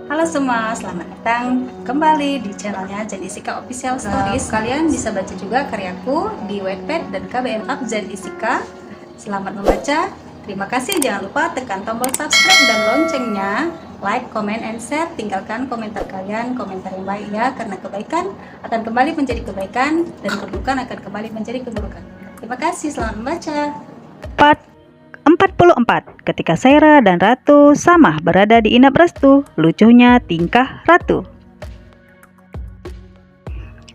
Halo semua, selamat datang kembali di channelnya Zenisika Official Stories. Kalian bisa baca juga karyaku di Wattpad dan KBM Up Zenisika. Selamat membaca. Terima kasih. Jangan lupa tekan tombol subscribe dan loncengnya. Like, comment, and share. Tinggalkan komentar kalian, komentar yang baik ya, karena kebaikan akan kembali menjadi kebaikan dan keburukan akan kembali menjadi keburukan. Terima kasih. Selamat membaca. Part 44. Ketika Saira dan Ratu Samah berada di Inap Restu, lucunya tingkah Ratu.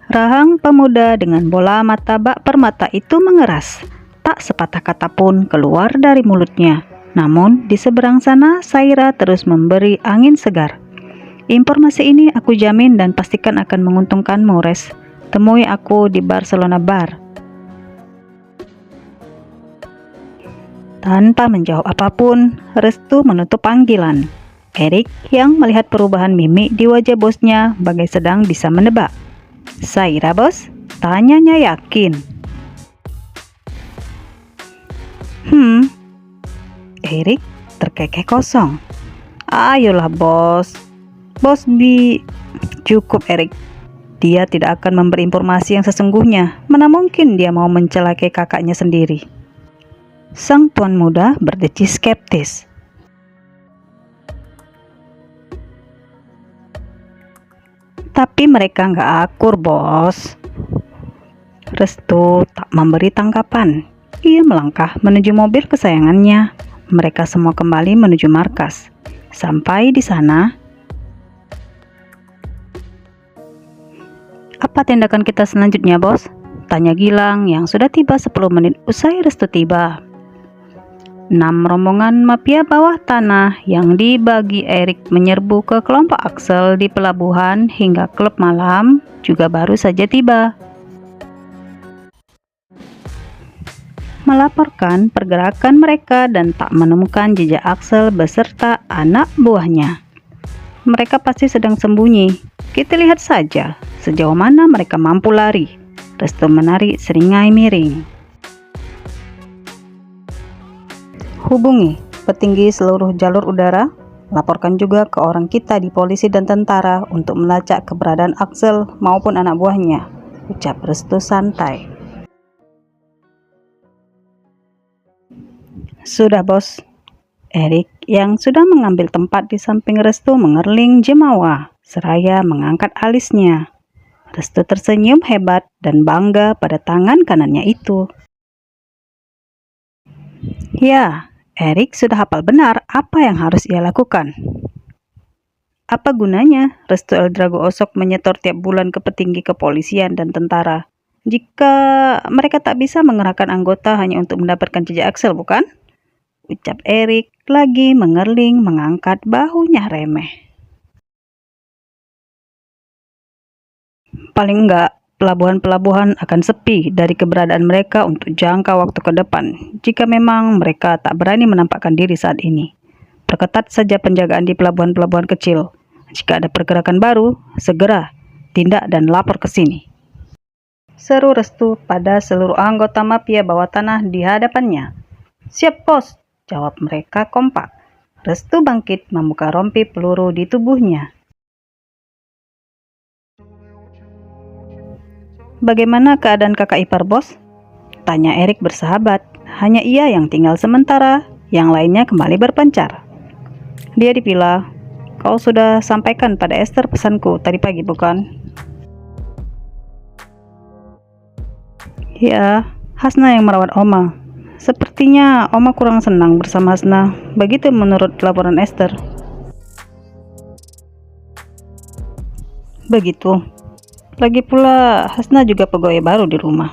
Rahang pemuda dengan bola mata bak permata itu mengeras. Tak sepatah kata pun keluar dari mulutnya. Namun di seberang sana Saira terus memberi angin segar. Informasi ini aku jamin dan pastikan akan menguntungkanmu, Res. Temui aku di Barcelona Bar. Tanpa menjawab apapun, Restu menutup panggilan. Erik yang melihat perubahan mimik di wajah bosnya bagai sedang bisa menebak. "Saira, bos?" tanyanya yakin. Erik terkekeh kosong. "Ayolah, bos. Bos Cukup, Erik. Dia tidak akan memberi informasi yang sesungguhnya. Mana mungkin dia mau mencelakai kakaknya sendiri." Sang tuan muda berdecis skeptis. "Tapi mereka nggak akur, bos." Restu tak memberi tanggapan. Ia melangkah menuju mobil kesayangannya. Mereka semua kembali menuju markas. Sampai di sana, "Apa tindakan kita selanjutnya, bos?" tanya Gilang yang sudah tiba 10 menit usai Restu tiba. 6 rombongan mafia bawah tanah yang dibagi Erik menyerbu ke kelompok Axel di pelabuhan hingga klub malam juga baru saja tiba. Melaporkan pergerakan mereka dan tak menemukan jejak Axel beserta anak buahnya. Mereka pasti sedang sembunyi. Kita lihat saja sejauh mana mereka mampu lari. Restu menarik seringai miring. "Hubungi petinggi seluruh jalur udara. Laporkan juga ke orang kita di polisi dan tentara untuk melacak keberadaan Axel maupun anak buahnya," ucap Restu santai. "Sudah, bos." Erik yang sudah mengambil tempat di samping Restu mengerling jemawa seraya mengangkat alisnya. Restu tersenyum hebat dan bangga pada tangan kanannya itu. Ya, Erik sudah hafal benar apa yang harus ia lakukan. Apa gunanya Restu Eldrago Osok menyetor tiap bulan ke petinggi kepolisian dan tentara jika mereka tak bisa mengerahkan anggota hanya untuk mendapatkan jejak Axel, bukan? Ucap Erik lagi mengerling mengangkat bahunya remeh. Paling enggak, pelabuhan-pelabuhan akan sepi dari keberadaan mereka untuk jangka waktu ke depan jika memang mereka tak berani menampakkan diri saat ini. Perketat saja penjagaan di pelabuhan-pelabuhan kecil. Jika ada pergerakan baru, segera tindak dan lapor ke sini. Seru Restu pada seluruh anggota mafia bawah tanah di hadapannya. "Siap, bos," jawab mereka kompak. Restu bangkit membuka rompi peluru di tubuhnya. "Bagaimana keadaan kakak ipar, bos?" tanya Erik bersahabat. Hanya ia yang tinggal sementara, yang lainnya kembali berpencar. Dia di villa. "Kau sudah sampaikan pada Esther pesanku tadi pagi, bukan?" "Ya, Hasna yang merawat Oma. Sepertinya Oma kurang senang bersama Hasna. Begitu menurut laporan Esther." "Begitu. Lagi pula Hasna juga pegawai baru di rumah."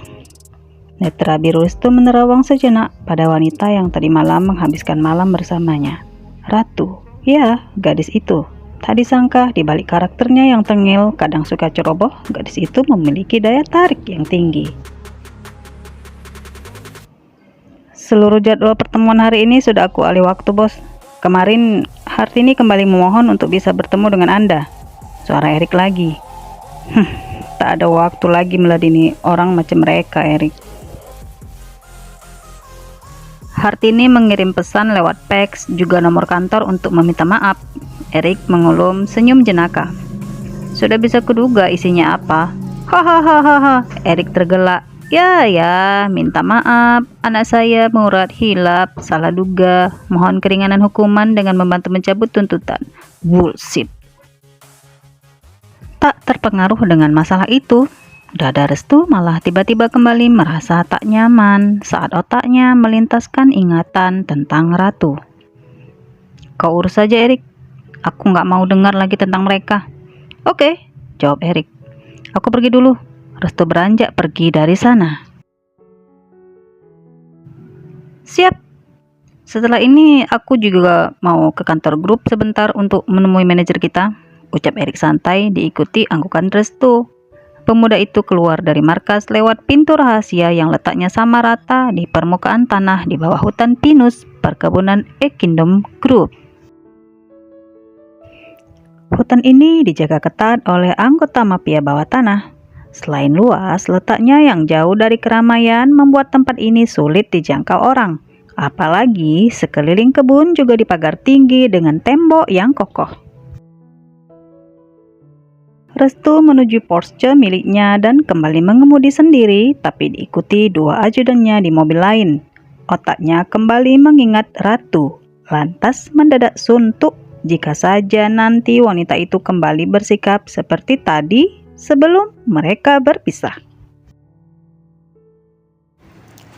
Netra biru itu menerawang sejenak pada wanita yang tadi malam menghabiskan malam bersamanya. Ratu, ya, gadis itu. Tak disangka di balik karakternya yang tengil, kadang suka ceroboh, gadis itu memiliki daya tarik yang tinggi. "Seluruh jadwal pertemuan hari ini sudah aku alih waktu, bos. Kemarin Hartini kembali memohon untuk bisa bertemu dengan Anda." Suara Erik lagi. Tak ada waktu lagi meladeni orang macam mereka, Erik." Hartini mengirim pesan lewat fax juga nomor kantor untuk meminta maaf. Erik mengulum senyum jenaka. Sudah bisa kuduga isinya apa. Hahaha, Erik tergelak. Ya, minta maaf. Anak saya mengurat hilap, salah duga. Mohon keringanan hukuman dengan membantu mencabut tuntutan. Bullshit. Tak terpengaruh dengan masalah itu, Dada Restu malah tiba-tiba kembali merasa tak nyaman saat otaknya melintaskan ingatan tentang Ratu. Kau urus saja, Erik. Aku nggak mau dengar lagi tentang mereka. Oke, jawab Erik. Aku pergi dulu. Restu beranjak pergi dari sana. Siap. Setelah ini aku juga mau ke kantor grup sebentar untuk menemui manajer kita, ucap Erik santai diikuti anggukan Restu. Pemuda itu keluar dari markas lewat pintu rahasia yang letaknya sama rata di permukaan tanah di bawah hutan pinus perkebunan Kingdom Group. Hutan ini dijaga ketat oleh anggota mafia bawah tanah. Selain luas, letaknya yang jauh dari keramaian membuat tempat ini sulit dijangkau orang. Apalagi sekeliling kebun juga dipagar tinggi dengan tembok yang kokoh. Restu menuju Porsche miliknya dan kembali mengemudi sendiri, tapi diikuti dua ajudannya di mobil lain. Otaknya kembali mengingat Ratu, lantas mendadak suntuk jika saja nanti wanita itu kembali bersikap seperti tadi sebelum mereka berpisah.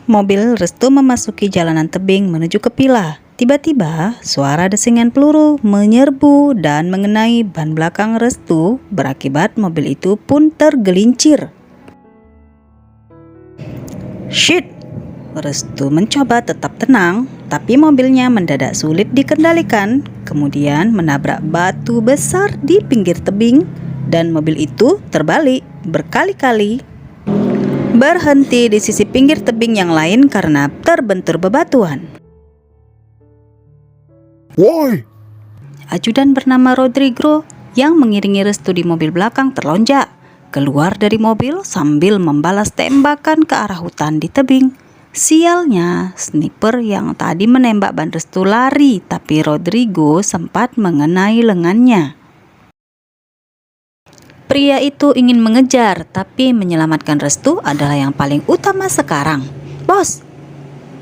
Mobil Restu memasuki jalanan tebing menuju ke Pila. Tiba-tiba, suara desingan peluru menyerbu dan mengenai ban belakang Restu, berakibat mobil itu pun tergelincir. Shit! Restu mencoba tetap tenang, tapi mobilnya mendadak sulit dikendalikan, kemudian menabrak batu besar di pinggir tebing, dan mobil itu terbalik berkali-kali. Berhenti di sisi pinggir tebing yang lain karena terbentur bebatuan. Woi! Ajudan bernama Rodrigo yang mengiringi Restu di mobil belakang terlonjak keluar dari mobil sambil membalas tembakan ke arah hutan di tebing. Sialnya, sniper yang tadi menembak ban Restu lari, tapi Rodrigo sempat mengenai lengannya. Pria itu ingin mengejar, tapi menyelamatkan Restu adalah yang paling utama sekarang. Bos!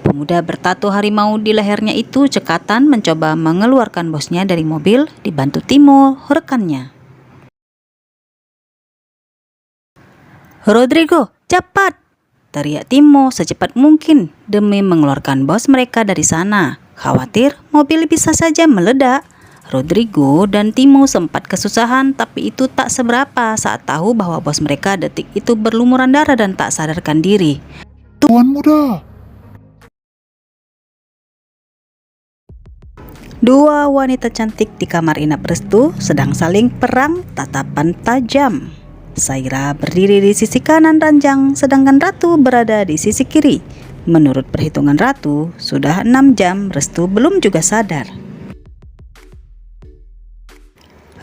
Pemuda bertato harimau di lehernya itu cekatan mencoba mengeluarkan bosnya dari mobil dibantu Timo, rekannya. Rodrigo, cepat! Teriak Timo secepat mungkin demi mengeluarkan bos mereka dari sana. Khawatir mobil bisa saja meledak. Rodrigo dan Timo sempat kesusahan, tapi itu tak seberapa saat tahu bahwa bos mereka detik itu berlumuran darah dan tak sadarkan diri. Tuan muda! Dua wanita cantik di kamar inap Restu sedang saling perang tatapan tajam. Saira berdiri di sisi kanan ranjang, sedangkan Ratu berada di sisi kiri. Menurut perhitungan Ratu, sudah 6 jam Restu belum juga sadar.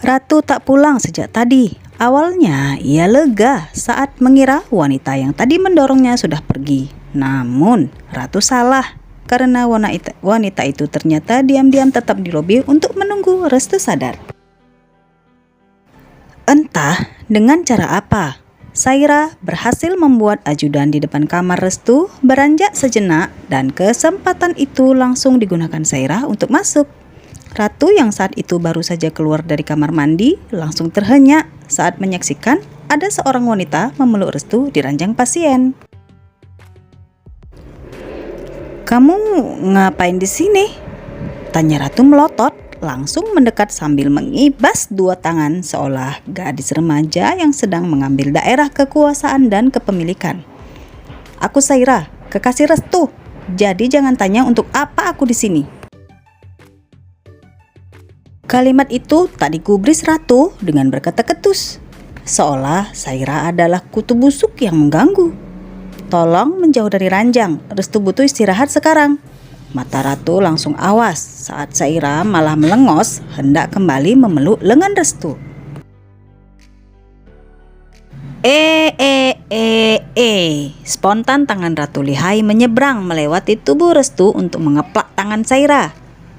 Ratu tak pulang sejak tadi. Awalnya ia lega saat mengira wanita yang tadi mendorongnya sudah pergi. Namun Ratu salah karena wanita itu ternyata diam-diam tetap di lobi untuk menunggu Restu sadar. Entah dengan cara apa, Saira berhasil membuat ajudan di depan kamar Restu beranjak sejenak dan kesempatan itu langsung digunakan Saira untuk masuk. Ratu yang saat itu baru saja keluar dari kamar mandi langsung terhenyak saat menyaksikan ada seorang wanita memeluk Restu di ranjang pasien. "Kamu ngapain di sini?" tanya Ratu melotot, langsung mendekat sambil mengibas dua tangan seolah gadis remaja yang sedang mengambil daerah kekuasaan dan kepemilikan. "Aku Saira, kekasih Restu. Jadi jangan tanya untuk apa aku di sini." Kalimat itu tak digubris Ratu dengan berkata ketus, seolah Saira adalah kutu busuk yang mengganggu. "Tolong menjauh dari ranjang, Restu butuh istirahat sekarang." Mata Ratu langsung awas saat Saira malah melengos hendak kembali memeluk lengan Restu. Spontan tangan Ratu Lihai menyeberang melewati tubuh Restu untuk mengeplak tangan Saira.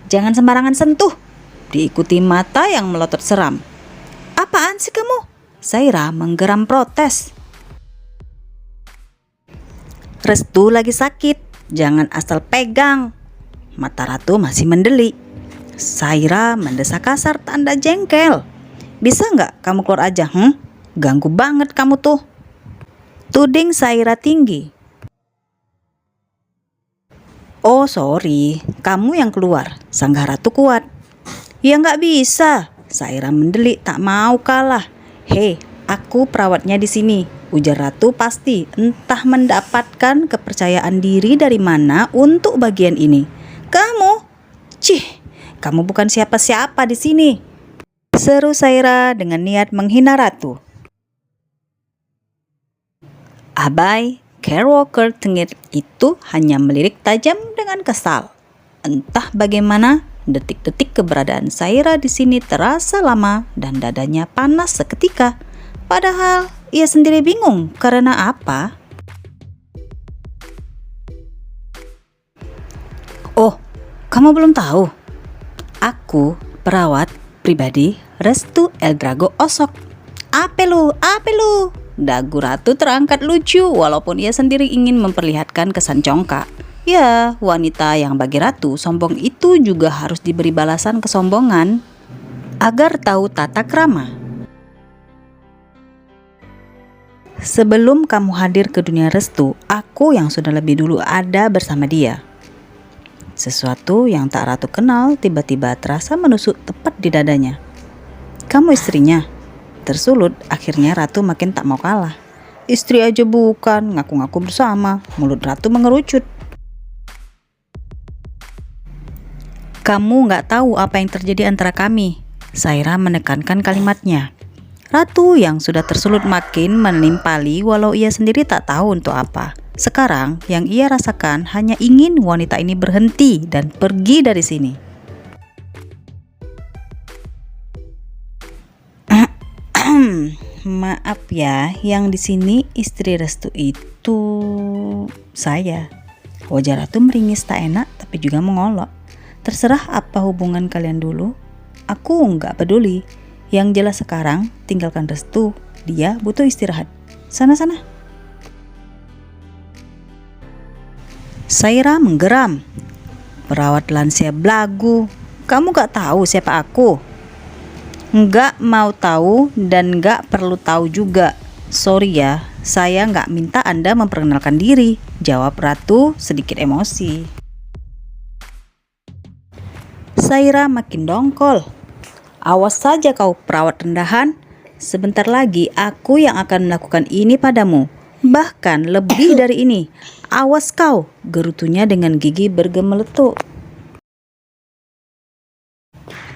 "Jangan sembarangan sentuh," diikuti mata yang melotot seram. "Apaan sih kamu?" Saira menggeram protes. "Restu lagi sakit, jangan asal pegang." Mata Ratu masih mendeli. Saira mendesak kasar tanda jengkel. "Bisa nggak kamu keluar aja, Ganggu banget kamu tuh." Tuding Saira tinggi. "Oh sorry, kamu yang keluar," sanggah Ratu kuat. "Ya nggak bisa," Saira mendelik tak mau kalah. "Hei, aku perawatnya di sini," ujar Ratu pasti entah mendapatkan kepercayaan diri dari mana untuk bagian ini. "Kamu? Cih, kamu bukan siapa-siapa di sini," seru Saira dengan niat menghina Ratu. Abai, Carewalker tengir itu hanya melirik tajam dengan kesal. Entah bagaimana, detik-detik keberadaan Saira di sini terasa lama dan dadanya panas seketika. Padahal ia sendiri bingung karena apa. "Oh, kamu belum tahu? Aku perawat pribadi Restu Eldrago Osok." Apa lu? Dagu Ratu terangkat lucu walaupun ia sendiri ingin memperlihatkan kesan congkak. Ya, wanita yang bagi Ratu sombong itu juga harus diberi balasan kesombongan agar tahu tata krama. "Sebelum kamu hadir ke dunia Restu, aku yang sudah lebih dulu ada bersama dia." Sesuatu yang tak Ratu kenal tiba-tiba terasa menusuk tepat di dadanya. "Kamu istrinya?" Tersulut, akhirnya Ratu makin tak mau kalah. "Istri aja bukan, ngaku-ngaku bersama." Mulut Ratu mengerucut. "Kamu nggak tahu apa yang terjadi antara kami," Saira menekankan kalimatnya. Ratu yang sudah tersulut makin menimpali walau ia sendiri tak tahu untuk apa. Sekarang yang ia rasakan hanya ingin wanita ini berhenti dan pergi dari sini. "Maaf ya, yang di sini istri Restu itu saya." Wajah Ratu meringis tak enak tapi juga mengolok. "Terserah apa hubungan kalian dulu, aku nggak peduli. Yang jelas sekarang tinggalkan Restu, dia butuh istirahat. Sana-sana." Saira menggeram. "Perawat lansia belagu, kamu gak tahu siapa aku?" "Nggak mau tahu dan nggak perlu tahu juga. Sorry ya, saya nggak minta Anda memperkenalkan diri," jawab Ratu sedikit emosi. Saira makin dongkol. "Awas saja kau perawat rendahan. Sebentar lagi aku yang akan melakukan ini padamu. Bahkan lebih dari ini. Awas kau," gerutunya dengan gigi bergemeletuk.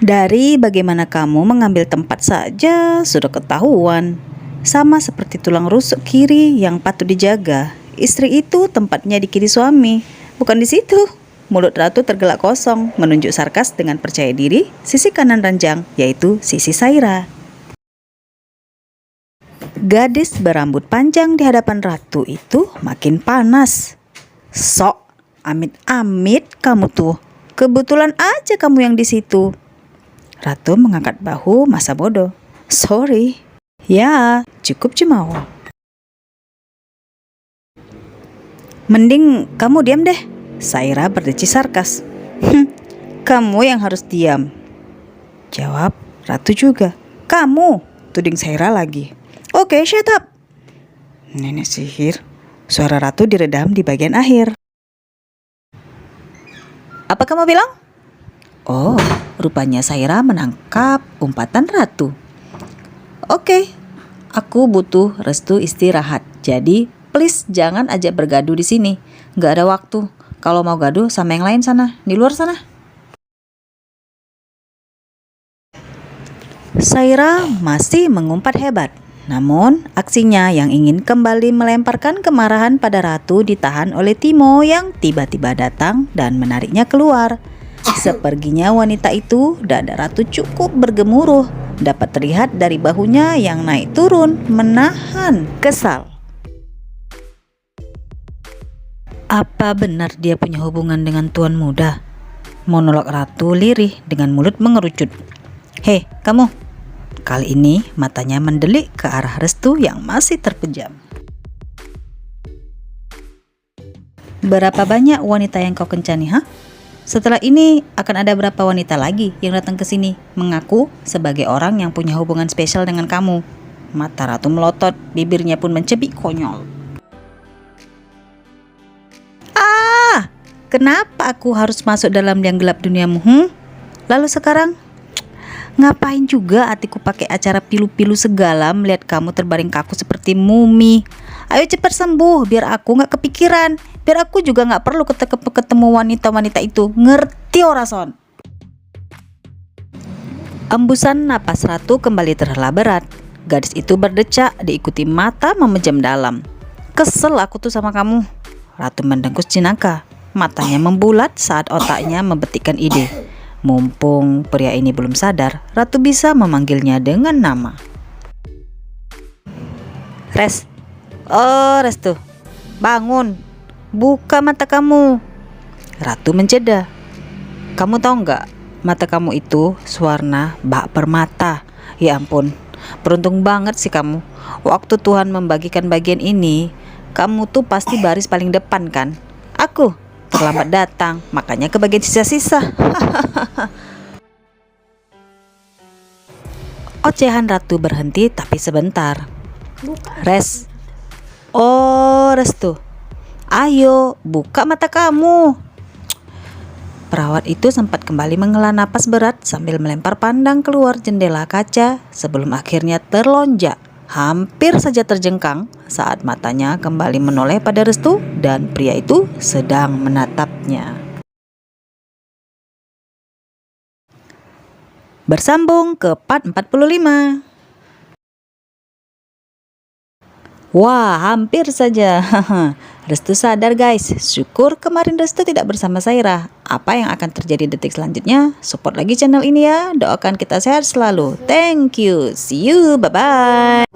"Dari bagaimana kamu mengambil tempat saja sudah ketahuan. Sama seperti tulang rusuk kiri yang patut dijaga. Istri itu tempatnya di kiri suami, bukan di situ." Mulut Ratu tergelak kosong, menunjuk sarkas dengan percaya diri sisi kanan ranjang, yaitu sisi Saira. Gadis berambut panjang di hadapan Ratu itu makin panas. "Sok, amit-amit kamu tuh. Kebetulan aja kamu yang di situ." Ratu mengangkat bahu masa bodoh. "Sorry." "Ya, cukup cemooh. Mending kamu diam deh," Saira berdeci sarkas. "Kamu yang harus diam," jawab Ratu juga. "Kamu," tuding Saira lagi. "Oke, shut up." Nenek sihir. Suara Ratu diredam di bagian akhir. "Apa kamu bilang?" Oh, rupanya Saira menangkap umpatan Ratu. "Oke, aku butuh Restu istirahat. Jadi please jangan ajak bergaduh di sini. Gak ada waktu. Kalau mau gaduh sama yang lain sana, di luar sana." Saira masih mengumpat hebat. Namun aksinya yang ingin kembali melemparkan kemarahan pada Ratu ditahan oleh Timo yang tiba-tiba datang dan menariknya keluar. Seperginya wanita itu, dada Ratu cukup bergemuruh. Dapat terlihat dari bahunya yang naik turun menahan kesal. Apa benar dia punya hubungan dengan tuan muda? Monolog Ratu lirih dengan mulut mengerucut. Hei, kamu. Kali ini matanya mendelik ke arah Restu yang masih terpejam. Berapa banyak wanita yang kau kencani, ha? Setelah ini akan ada berapa wanita lagi yang datang ke sini mengaku sebagai orang yang punya hubungan spesial dengan kamu. Mata Ratu melotot, bibirnya pun mencebik konyol. Ah, kenapa aku harus masuk dalam yang gelap duniamu? Lalu sekarang, ngapain juga hatiku pakai acara pilu-pilu segala melihat kamu terbaring kaku seperti mumi. Ayo cepat sembuh biar aku gak kepikiran. Biar aku juga gak perlu ketemu wanita-wanita itu. Ngerti ora son? Embusan napas Ratu kembali terhela berat. Gadis itu berdecak diikuti mata memejam dalam. Kesel aku tuh sama kamu. Ratu mendengkus Cinaka. Matanya membulat saat otaknya membetikkan ide. Mumpung pria ini belum sadar, Ratu bisa memanggilnya dengan nama. Res. Oh, Restu. Bangun. Buka mata kamu. Ratu menjeda. Kamu tahu nggak, mata kamu itu sewarna bak permata. Ya ampun, beruntung banget sih kamu. Waktu Tuhan membagikan bagian ini, kamu tuh pasti baris paling depan kan? Aku terlambat datang, makanya ke bagian sisa-sisa. Ocehan Ratu berhenti tapi sebentar. Res. Oh, Restu. Ayo, buka mata kamu. Perawat itu sempat kembali menghela napas berat sambil melempar pandang keluar jendela kaca sebelum akhirnya terlonjak, hampir saja terjengkang saat matanya kembali menoleh pada Restu dan pria itu sedang menatapnya. Bersambung ke part 45. Wah, hampir saja. Restu sadar guys, syukur kemarin Restu tidak bersama Saira. Apa yang akan terjadi detik selanjutnya? Support lagi channel ini ya, doakan kita sehat selalu. Thank you, see you, bye-bye.